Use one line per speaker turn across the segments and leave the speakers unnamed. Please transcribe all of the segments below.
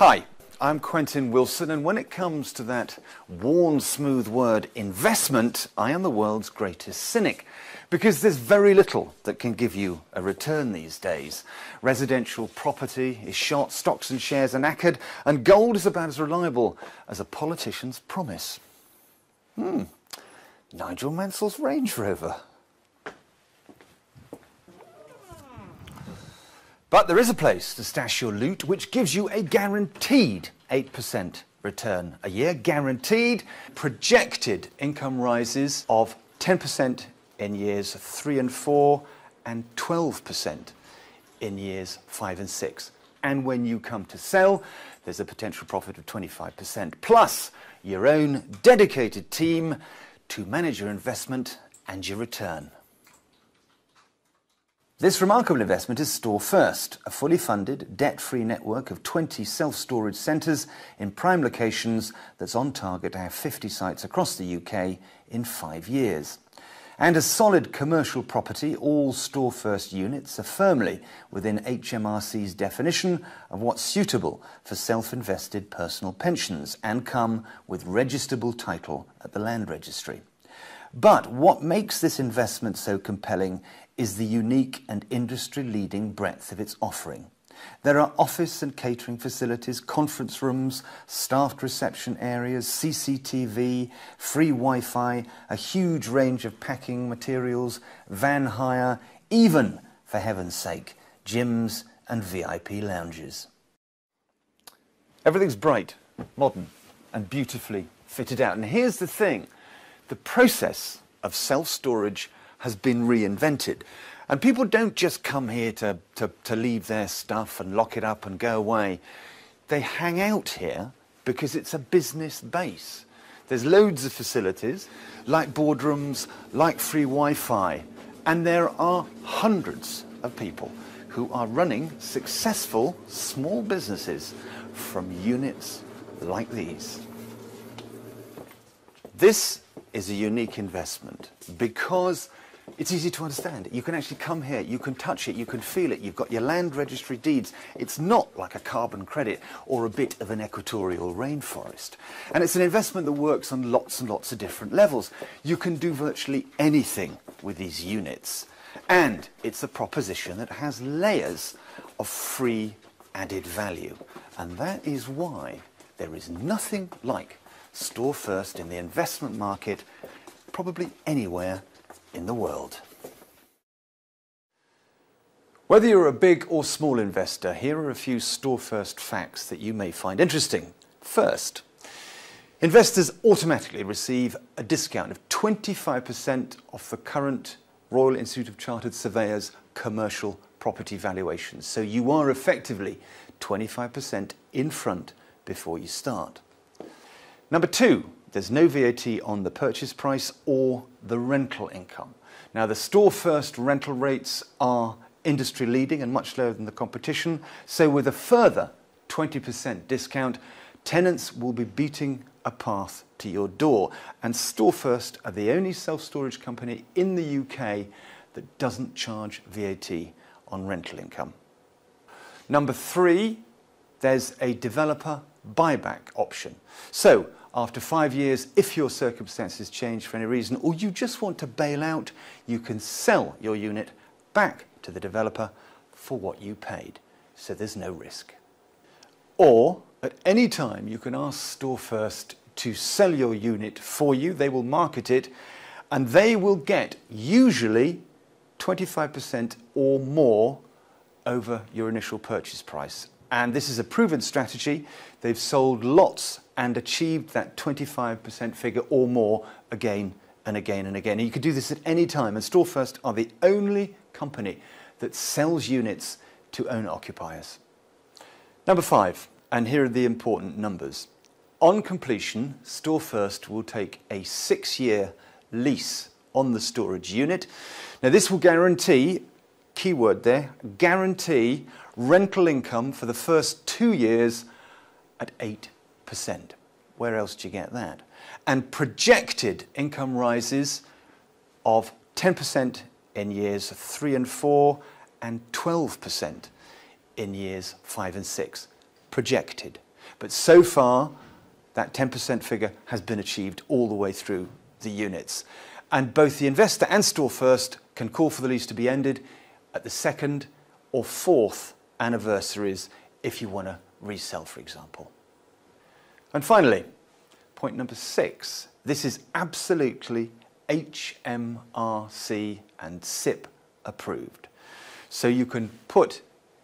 Hi, I'm Quentin Wilson, and when it comes to that worn, smooth word investment, I am the world's greatest cynic, because there's very little that can give you a return these days. Residential property is shot, stocks and shares are knackered, and gold is about as reliable as a politician's promise. Nigel Mansell's Range Rover. But there is a place to stash your loot which gives you a guaranteed 8% return a year. Guaranteed. Projected income rises of 10% in years 3 and 4 and 12% in years 5 and 6. And when you come to sell, there's a potential profit of 25%, plus your own dedicated team to manage your investment and your return. This remarkable investment is Store First, a fully funded, debt-free network of 20 self-storage centres in prime locations that's on target to have 50 sites across the UK in 5 years. And as solid commercial property, all Store First units are firmly within HMRC's definition of what's suitable for self-invested personal pensions and come with registrable title at the land registry. But what makes this investment so compelling is the unique and industry-leading breadth of its offering. There are office and catering facilities, conference rooms, staffed reception areas, CCTV, free Wi-Fi, a huge range of packing materials, van hire, even, for heaven's sake, gyms and VIP lounges. Everything's bright, modern and beautifully fitted out. And here's the thing. The process of self-storage has been reinvented. And people don't just come here to leave their stuff and lock it up and go away. They hang out here because it's a business base. There's loads of facilities, like boardrooms, like free Wi-Fi. And there are hundreds of people who are running successful small businesses from units like these. This is a unique investment because it's easy to understand. You can actually come here, you can touch it, you can feel it, you've got your land registry deeds. It's not like a carbon credit or a bit of an equatorial rainforest. And it's an investment that works on lots and lots of different levels. You can do virtually anything with these units. And it's a proposition that has layers of free added value. And that is why there is nothing like Store First in the investment market, probably anywhere in the world. Whether you're a big or small investor, here are a few Store First facts that you may find interesting. First, investors automatically receive a discount of 25% off the current Royal Institute of Chartered Surveyors commercial property valuations. So you are effectively 25% in front before you start. Number two, there's no VAT on the purchase price or the rental income. Now, the Store First rental rates are industry leading and much lower than the competition. So with a further 20% discount, tenants will be beating a path to your door. And Store First are the only self-storage company in the UK that doesn't charge VAT on rental income. Number three, there's a developer buyback option. So after 5 years, if your circumstances change for any reason, or you just want to bail out, you can sell your unit back to the developer for what you paid. So there's no risk. Or at any time, you can ask Store First to sell your unit for you. They will market it and they will get usually 25% or more over your initial purchase price. And this is a proven strategy. They've sold lots and achieved that 25% figure or more again and again and again. And you can do this at any time. And Store First are the only company that sells units to owner-occupiers. Number five, and here are the important numbers. On completion, Store First will take a 6-year lease on the storage unit. Now this will guarantee, keyword there, guarantee rental income for the first 2 years at 8%. Where else do you get that? And projected income rises of 10% in years 3 and 4 and 12% in years 5 and 6. Projected. But so far, that 10% figure has been achieved all the way through the units. And both the investor and Store First can call for the lease to be ended at the 2nd or 4th anniversaries if you want to resell, for example. And finally, point number 6. This is absolutely HMRC and SIPP approved. So you can put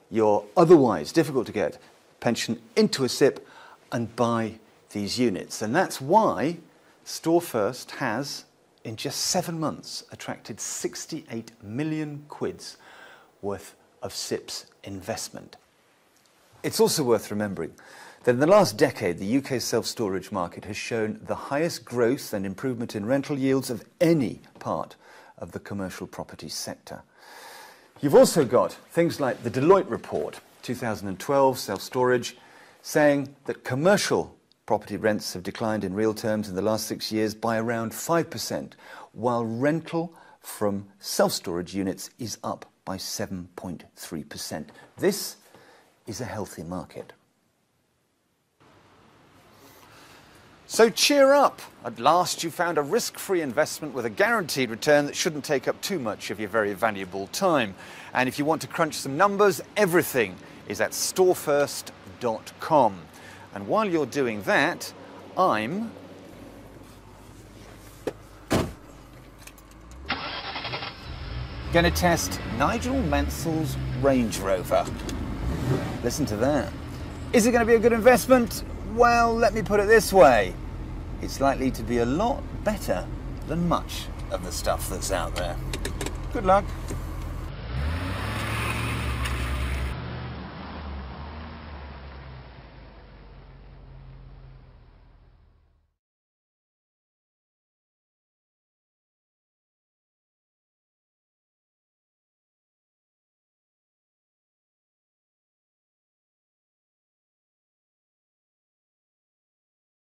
your otherwise difficult to get pension into a SIPP and buy these units. And that's why Store First has, in just 7 months, attracted 68 million quids worth of SIPP's investment. It's also worth remembering that in the last decade, the UK self-storage market has shown the highest growth and improvement in rental yields of any part of the commercial property sector. You've also got things like the Deloitte report, 2012 self-storage, saying that commercial property rents have declined in real terms in the last 6 years by around 5%, while rental from self-storage units is up by 7.3%. This is a healthy market. So cheer up! At last you found a risk-free investment with a guaranteed return that shouldn't take up too much of your very valuable time. And if you want to crunch some numbers, everything is at storefirst.com. And while you're doing that, I'm going to test Nigel Mansell's Range Rover. Listen to that. Is it going to be a good investment? Well, let me put it this way. It's likely to be a lot better than much of the stuff that's out there. Good luck.